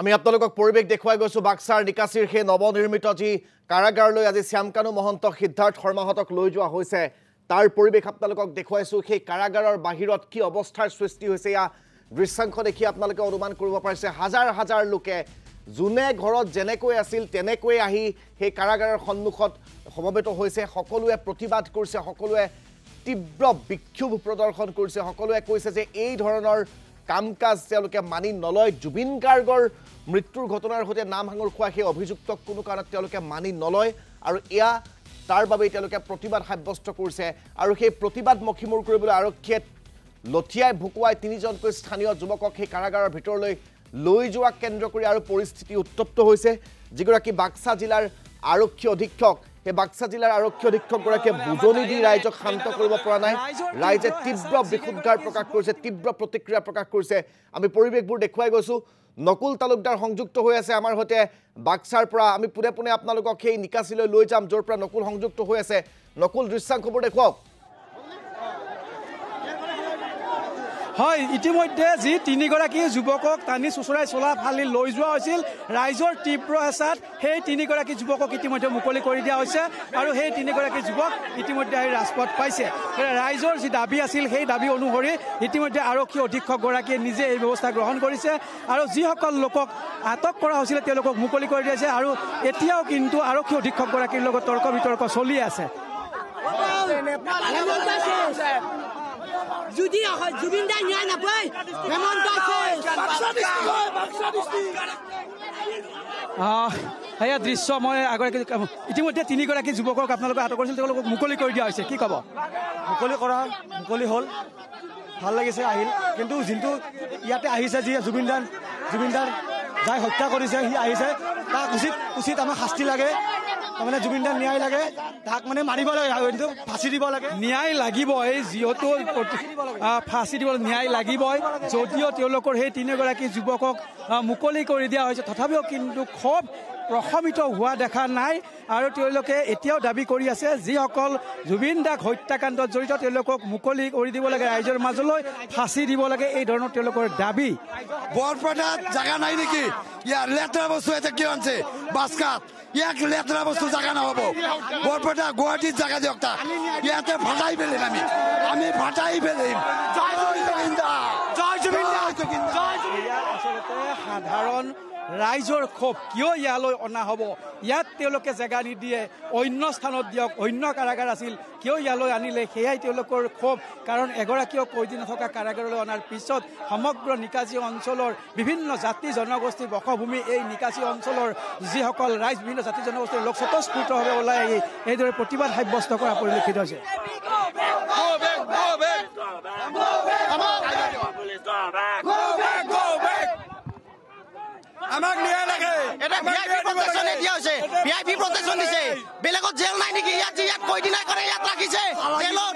আমি আপোনালোকক পৰিৱেশ দেখুৱাই গৈছো বাক্সাৰ নিকাসিৰ হে নৱনিৰ্মিত যি কাৰাগাৰলৈ আজি শ্যামকানু মহন্ত সিদ্ধাৰ্থ শৰ্মাহতক লৈ যোৱা হৈছে তাৰ পৰিৱেশ আপোনালোকক দেখুৱাইছো সেই কাৰাগাৰৰ বাহিৰত কি অৱস্থাৰ সৃষ্টি হৈছে ইয়া দৃশ্যাংশ দেখি আপোনালোকে অনুমান কৰিব পাৰিছে হাজাৰ হাজাৰ লোকে জুনে ঘৰত জেনেকৈ আছিল তেনেকৈ আহি সেই কাৰাগাৰৰ সন্মুখত সমবেত হৈছে সকলোৱে প্ৰতিবাদ কৰিছে সকলোৱে তীব্ৰ বিক্ষোভ প্ৰদৰ্শন কৰিছে সকলোৱে কৈছে যে এই ধৰণৰ কামকাজ তেওঁলোকে মানি নলয় জুবিন গাৰ্গৰ মৃত্যুৰ ঘটনাৰ সৈতে নাম হাঙুৰ খোৱা সেই অভিযুক্তক কোনো কাৰণত তেওঁলোকে মানি নলয় আৰু এয়া তাৰ বাবে তেওঁলোকে প্ৰতিবাদ সাব্যস্ত কৰিছে আৰু সেই প্ৰতিবাদ মখিমূৰ কৰিবলৈ আৰক্ষীয়ে লঠিয়াই ভুকুৱাই তিনিজনকৈ স্থানীয় যুৱকক সেই কাৰাগাৰৰ ভিতৰলৈ লৈ যোৱা কেন্দ্ৰ কৰি আৰু পৰিস্থিতি উত্তপ্ত হৈছে যিগৰাকী বাক্সা জিলাৰ আৰক্ষী অধীক্ষক হে বাক্সা জিলাৰ আৰক্ষী অধীক্ষকগৰাকীয়ে বুজনি দি ৰাইজক শান্ত কৰিব পৰা নাই ৰাইজে তীব্ৰ বিক্ষোভগাৰ প্ৰকাশ কৰিছে তীব্ৰ প্ৰতিক্ৰিয়া প্ৰকাশ কৰিছে আমি পৰিৱেশবোৰ দেখুৱাই গৈছো নকুল তালুকদাৰ সংযুক্ত হৈ আছে আমাৰ সৈতে বাক্সাৰ পৰা আমি পুনে পুনে আপোনালোকক সেই নিকাসিলৈ লৈ যাম য'ৰ পৰা নকুল সংযুক্ত হৈ আছে নকুল দৃশ্যাংশবোৰ দেখুৱাওক হয় ইতিমধ্যে যি তিনিগৰাকী যুৱকক টানি চুচৰাই চলা ফালি লৈ যোৱা হৈছিল ৰাইজৰ তীব্ৰ হেঁচাত সেই তিনিগৰাকী যুৱকক ইতিমধ্যে মুকলি কৰি দিয়া হৈছে আৰু সেই তিনিগৰাকী যুৱক ইতিমধ্যে আহি ৰাজপথ পাইছে ৰাইজৰ যি দাবী আছিল সেই দাবী অনুসৰি ইতিমধ্যে আৰক্ষী অধীক্ষকগৰাকীয়ে নিজে এই ব্যৱস্থা গ্ৰহণ কৰিছে আৰু যিসকল লোকক আটক কৰা হৈছিলে তেওঁলোকক মুকলি কৰি দিছে আৰু এতিয়াও কিন্তু আৰক্ষী অধীক্ষকগৰাকীৰ লগত তৰ্ক বিতৰ্ক চলি আছে যদি জুবিন দাই ন্যায় নাপায় হেমন্ত সেয়া দৃশ্য মই আগতে ইতিমধ্যে তিনিগৰাকী যুৱকক আপোনালোকে আটক কৰিছিল তেওঁলোকক মুকলি কৰি দিয়া হৈছে কি ক'ব মুকলি হ'ল ভাল লাগিছে আহিল কিন্তু যোনটো ইয়াতে আহিছে যি জুবিনদাৰ যাই হত্যা কৰিছে সি আহিছে তাক উচিত আমাক শাস্তি লাগে তাৰমানে জুবিনদাৰ ন্যায় লাগে তাক মানে মাৰিব লাগে কিন্তু ফাঁচি দিব লাগে ন্যায় লাগিবই যিহেতু ফাঁচি দিব ন্যায় লাগিবই যদিও তেওঁলোকৰ সেই তিনিগৰাকী যুৱকক মুকলি কৰি দিয়া হৈছে তথাপিও কিন্তু খুব প্ৰশমিত হোৱা দেখা নাই আৰু তেওঁলোকে এতিয়াও দাবী কৰি আছে যিসকল জুবিন দাক হত্যাকাণ্ডত জড়িত তেওঁলোকক মুকলি কৰি দিব লাগে ৰাইজৰ মাজলৈ ফাঁচি দিব লাগে এই ধৰণৰ তেওঁলোকৰ দাবী বৰপেটাত জাগা নাই নেকি ইয়াৰ লেতেৰা বস্তু এটা কিয় আনছে বাস্কাত ইয়াক লেতেৰা বস্তু জাগা নহ'ব বৰপেটা গুৱাহাটীত জাগা দিয়ক তাক ইয়াতে ফাটাই পেলিম আমি ফাটাই পেলিম আচলতে সাধাৰণ ৰাইজৰ ক্ষোভ কিয় ইয়ালৈ অনা হ'ব ইয়াত তেওঁলোকে জেগা নিদিয়ে অন্য স্থানত দিয়ক অন্য কাৰাগাৰ আছিল কিয় ইয়ালৈ আনিলে সেয়াই তেওঁলোকৰ ক্ষোভ কাৰণ এগৰাকীও কয়দী নথকা কাৰাগাৰলৈ অনাৰ পিছত সমগ্ৰ নিকাসি অঞ্চলৰ বিভিন্ন জাতি জনগোষ্ঠীৰ বসভূমি এই নিকাসি অঞ্চলৰ যিসকল ৰাইজ বিভিন্ন জাতি জনগোষ্ঠীৰ লোক স্বতঃস্ফূৰ্তভাৱে ওলাই আহি এইদৰে প্ৰতিবাদ সাব্যস্ত কৰা পৰিলক্ষিত হৈছে আমাক ন্যায় লাগে এটা ভিআইপি প্ৰটেকচন দিয়া হৈছে ভিআইপি প্ৰটেকচন দিছে বেলেগত জেল নাই নেকি ইয়াত কয়দি নাই কৰে ইয়াত ৰাখিছে জেলত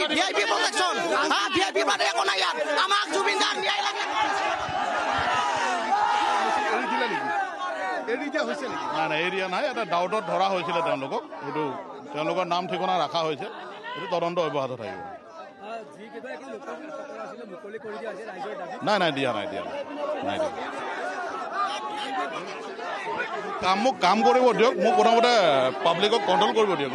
ভিআইপি প্ৰটেকচন ভিআইপি বাদে একো নাই ইয়াত আমাক জুবিন দাৰ ন্যায় লাগে নাই এৰিয়া নাই এটা ডাউটত ধৰা হৈছিলে তেওঁলোকক এইটো তেওঁলোকৰ নাম ঠিকনা ৰখা হৈছে এইটো তদন্ত অব্যাহত থাকিব নাই দিয়া মোক কাম কৰিব দিয়ক মোক প্ৰথমতে পাব্লিকক কণ্ট্ৰল কৰিব দিয়ক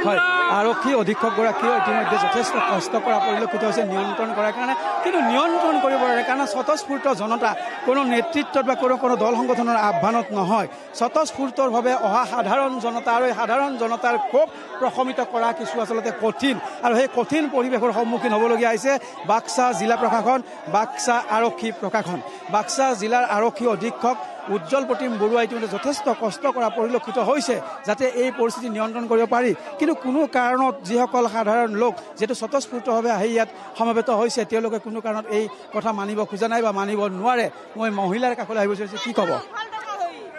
হয় আৰক্ষী অধীক্ষকগৰাকীয়েও ইতিমধ্যে যথেষ্ট কষ্ট কৰা পৰিলক্ষিত হৈছে নিয়ন্ত্ৰণ কৰাৰ কাৰণে কিন্তু নিয়ন্ত্ৰণ কৰিব পাৰে কাৰণ স্বতঃস্ফূৰ্ত জনতা কোনো নেতৃত্বত বা কোনো দল সংগঠনৰ আহ্বানত নহয় স্বতঃস্ফূৰ্তভাৱে অহা সাধাৰণ জনতা আৰু এই সাধাৰণ জনতাৰ ক্ষোভ প্ৰশমিত কৰা কিছু আচলতে কঠিন আৰু সেই কঠিন পৰিৱেশৰ সন্মুখীন হ'বলগীয়া হৈছে বাক্সা জিলা প্ৰশাসন বাক্সা আৰক্ষী প্ৰশাসন বাক্সা জিলাৰ আৰক্ষী অধীক্ষক উজ্জ্বল প্ৰতিম বৰুৱাই ইতিমধ্যে যথেষ্ট কষ্ট কৰা পৰিলক্ষিত হৈছে যাতে এই পৰিস্থিতি নিয়ন্ত্ৰণ কৰিব পাৰি কিন্তু কোনো কাৰণত যিসকল সাধাৰণ লোক যিহেতু স্বতঃস্ফূৰ্তভাৱে আহি ইয়াত সমবেত হৈছে তেওঁলোকে কোনো কাৰণত এই কথা মানিব খোজা নাই বা মানিব নোৱাৰে মই মহিলাৰ কাষলৈ আহিব বিচাৰিছোঁ কি ক'ব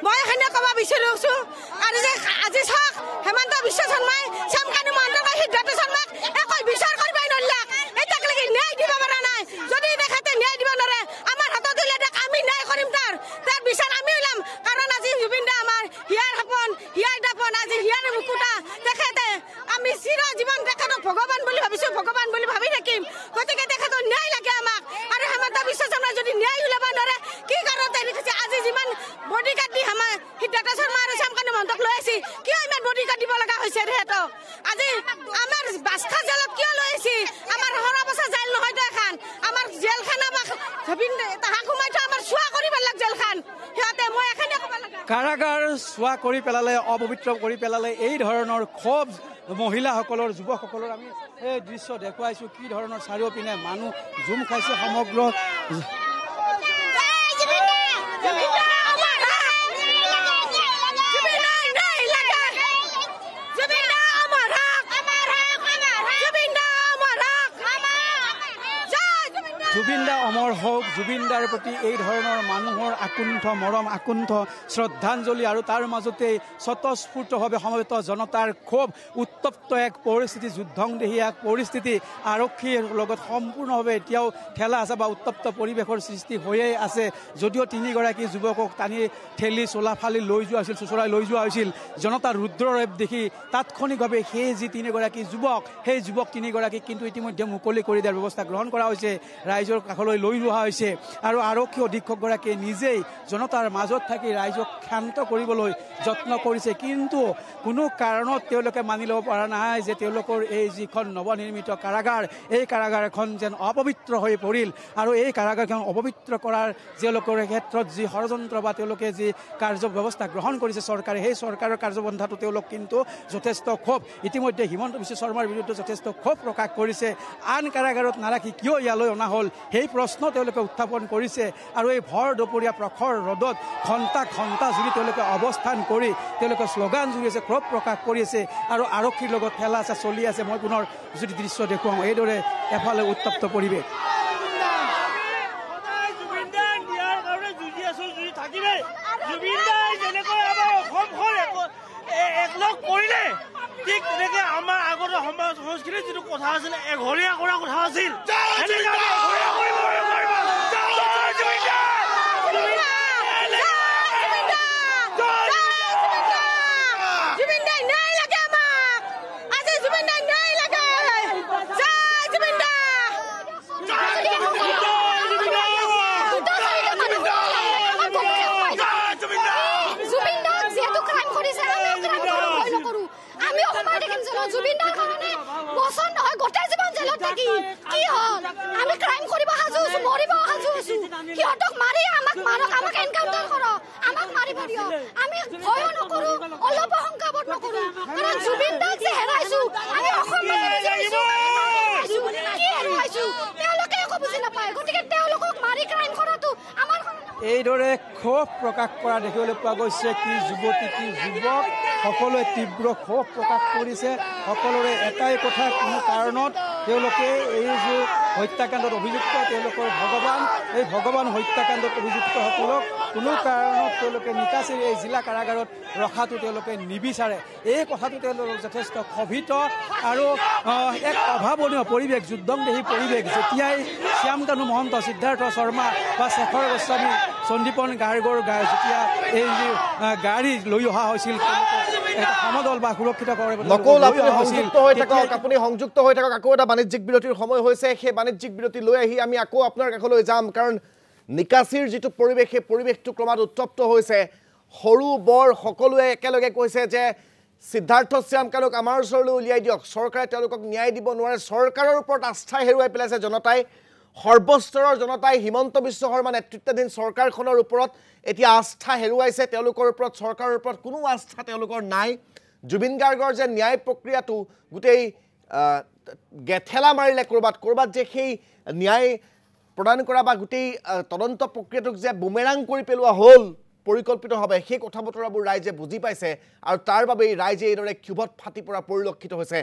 মই এখানে ক'ব বিচাৰিছোঁ আৰু যে আজি চাওক হেমন্ত বিশ্ব শৰ্মাই শ্যামকানু মহন্তক সিদ্ধাৰ্থ শৰ্মাক একো বিচাৰ কৰিবই নলাক এতিয়ালৈকে ন্যায় দিব পৰা নাই যদি তেখেতে ন্যায় দিব নোৱাৰে আমাৰ হাতত দিলে আমি ন্যায় কৰিম তাৰ বিচাৰ আমি ওলাম কাৰণ আজি জুবিন দা আমাৰ হিয়াৰ সপোন হিয়াৰ দাপন আজি হিয়াৰ মুকুতা তেখেতে আমি চিৰ জীৱন তেখেতক ভগৱান বুলি ভাবিছোঁ ভগৱান বুলি ভাবি থাকিম গতিকে তেখেত ন্যায় লাগে আমাক আৰু হেমন্ত বিশ্ব শৰ্মাই যদি ন্যায় উলাব নোৱাৰে কি কাৰণতে দেখিছে আজি যিমান বডিগাৰ্ড দি সিদ্ধাৰ্থ শৰ্মা আৰু শ্যামকানু মহন্তক লৈ আহিছে কিয় ইমান বডিগাৰ্ড দিব লগা হৈছে সিহঁতক আজি আমাৰ বাস্কা জেলত কিয় লৈ আহিছে আমাৰ হৰাবছা জেল নহয় এখন আমাৰ জেলখন আমাক তাহাক সোমাই থোৱা আমাৰ চোৱা কৰিব লাগ জেলখন সিহঁতে মই এখানে ক'ব লাগে কাৰাগাৰ চোৱা কৰি পেলালে অপবিত্ৰ কৰি পেলালে এই ধৰণৰ ক্ষোভ মহিলাসকলৰ যুৱকসকলৰ আমি এই দৃশ্য দেখুৱাইছোঁ কি ধৰণৰ চাৰিওপিনে মানুহ জুম খাইছে সমগ্ৰ জুবিন দা অমৰ হওক জুবিন দাৰ প্ৰতি এই ধৰণৰ মানুহৰ আকুণ্ঠ মৰম আকুণ্ঠ শ্ৰদ্ধাঞ্জলি আৰু তাৰ মাজতেই স্বতঃস্ফূৰ্তভাৱে সমবেত জনতাৰ ক্ষোভ উত্তপ্ত এক পৰিস্থিতি যুদ্ধংদেহী এক পৰিস্থিতি আৰক্ষীৰ লগত সম্পূৰ্ণভাৱে এতিয়াও ঠেলা আছে বা উত্তপ্ত পৰিৱেশৰ সৃষ্টি হৈয়ে আছে যদিও তিনিগৰাকী যুৱকক টানি ঠেলি চোলা ফালি লৈ যোৱা হৈছিল চোচৰাই লৈ যোৱা হৈছিল জনতাৰ ৰুদ্ৰৰেপ দেখি তাৎক্ষণিকভাৱে সেই যি তিনিগৰাকী যুৱক সেই যুৱক তিনিগৰাকীক কিন্তু ইতিমধ্যে মুকলি কৰি দিয়াৰ ব্যৱস্থা গ্ৰহণ কৰা হৈছে ৰাইজৰ কাষলৈ লৈ লোৱা হৈছে আৰু আৰক্ষী অধীক্ষকগৰাকীয়ে নিজেই জনতাৰ মাজত থাকি ৰাইজক শান্ত কৰিবলৈ যত্ন কৰিছে কিন্তু কোনো কাৰণত তেওঁলোকে মানি ল'ব পৰা নাই যে তেওঁলোকৰ এই যিখন নৱনিৰ্মিত কাৰাগাৰ এই কাৰাগাৰখন যেন অপবিত্ৰ হৈ পৰিল আৰু এই কাৰাগাৰখন অপবিত্ৰ কৰাৰ তেওঁলোকৰ ক্ষেত্ৰত যি ষড়যন্ত্ৰ বা তেওঁলোকে যি কাৰ্য ব্যৱস্থা গ্ৰহণ কৰিছে চৰকাৰে সেই চৰকাৰৰ কাৰ্যপন্থাটো তেওঁলোক কিন্তু যথেষ্ট ক্ষোভ ইতিমধ্যে হিমন্ত বিশ্ব শৰ্মাৰ বিৰুদ্ধে যথেষ্ট ক্ষোভ প্ৰকাশ কৰিছে আন কাৰাগাৰত নাৰাখি কিয় ইয়ালৈ অনা হ'ল সেই প্ৰশ্ন তেওঁলোকে উত্থাপন কৰিছে আৰু এই ভৰ দুপৰীয়া প্ৰখৰ ৰ'দত ঘণ্টা জুৰি তেওঁলোকে অৱস্থান কৰি তেওঁলোকে শ্লোগান জুৰি আছে ক্ষোভ প্ৰকাশ কৰিছে আৰু আৰক্ষীৰ লগত ঠেলা আছে চলি আছে মই পুনৰ যদি দৃশ্য দেখুৱাওঁ এইদৰে এফালে উত্তপ্ত পৰিৱেশ ঠিক তেনেকে আমাৰ আগতে সমাজ সংস্কৃতিৰ যিটো কথা আছিল এঘৰীয়া কৰা কথা আছিল জুবিন দাৰ কাৰণে বছৰ নহয় গোটেই জীৱন জেলত থাকি কি হ'ল আমি ক্ৰাইম কৰিব সাজু আছো মৰিব সাজু আছো সিহঁতক মাৰি আমাক এনকাউণ্টাৰ কৰক আমাক মাৰিব দিয়ক আমি ভয় নকৰো অলপ শংকাবোধ নকৰো কাৰণ জুবিন দাক যে হেৰাইছো আমি কি হেৰাইছো তেওঁলোকে একো বুজি নাপায় গতিকে তেওঁলোকক মাৰি ক্ৰাইম কৰাটো আমাৰ এইদৰে ক্ষোভ প্ৰকাশ কৰা দেখিবলৈ পোৱা গৈছে কি যুৱতী কি যুৱক সকলোৱে তীব্ৰ ক্ষোভ প্ৰকাশ কৰিছে সকলোৰে এটাই কথা কোনো কাৰণত তেওঁলোকে এই যে হত্যাকাণ্ডত অভিযুক্ত তেওঁলোকৰ ভগৱান এই ভগৱান হত্যাকাণ্ডত অভিযুক্তসকলক কোনো কাৰণত তেওঁলোকে নিকাচিৰ এই জিলা কাৰাগাৰত ৰখাটো তেওঁলোকে নিবিচাৰে এই কথাটো তেওঁলোক যথেষ্ট ক্ষোভিত আৰু এক অভাৱনীয় পৰিৱেশ যুদ্ধংদেহী পৰিৱেশ যেতিয়াই শ্যামকানু মহন্ত সিদ্ধাৰ্থ শৰ্মা বা শেখৰ গোস্বামী সন্দীপন গাৰ্গৰ যেতিয়া এই যি গাড়ী লৈ অহা হৈছিল সমদল বা সুৰক্ষিত আপুনি সংযুক্ত হৈ থাকক আকৌ এটা বাণিজ্যিক বিৰতিৰ সময় হৈছে সেই বাণিজ্যিক বিৰতি লৈ আহি আমি আকৌ আপোনাৰ কাষলৈ যাম কাৰণ নিকাচিৰ যিটো পৰিৱেশ সেই পৰিৱেশটো ক্ৰমাৎ উত্তপ্ত হৈছে সৰু বৰ সকলোৱে একেলগে কৈছে যে সিদ্ধাৰ্থ শ্যামকানুক আমাৰ ওচৰলৈ উলিয়াই দিয়ক চৰকাৰে তেওঁলোকক ন্যায় দিব নোৱাৰে চৰকাৰৰ ওপৰত আস্থা হেৰুৱাই পেলাইছে জনতাই সৰ্বস্তৰৰ জনতাই হিমন্ত বিশ্ব শৰ্মা নেতৃত্বাধীন চৰকাৰখনৰ ওপৰত এতিয়া আস্থা হেৰুৱাইছে তেওঁলোকৰ ওপৰত চৰকাৰৰ ওপৰত কোনো আস্থা তেওঁলোকৰ নাই জুবিন গাৰ্গৰ যে ন্যায় প্ৰক্ৰিয়াটো গোটেই গেথেলা মাৰিলে ক'ৰবাত যে সেই ন্যায় প্ৰদান কৰা বা গোটেই তদন্ত প্ৰক্ৰিয়াটোক যে বুমেৰাং কৰি পেলোৱা হ'ল পৰিকল্পিতভাৱে সেই কথা বতৰাবোৰ ৰাইজে বুজি পাইছে আৰু তাৰ বাবেই ৰাইজে এইদৰে ক্ষোভত ফাটি পৰা পৰিলক্ষিত হৈছে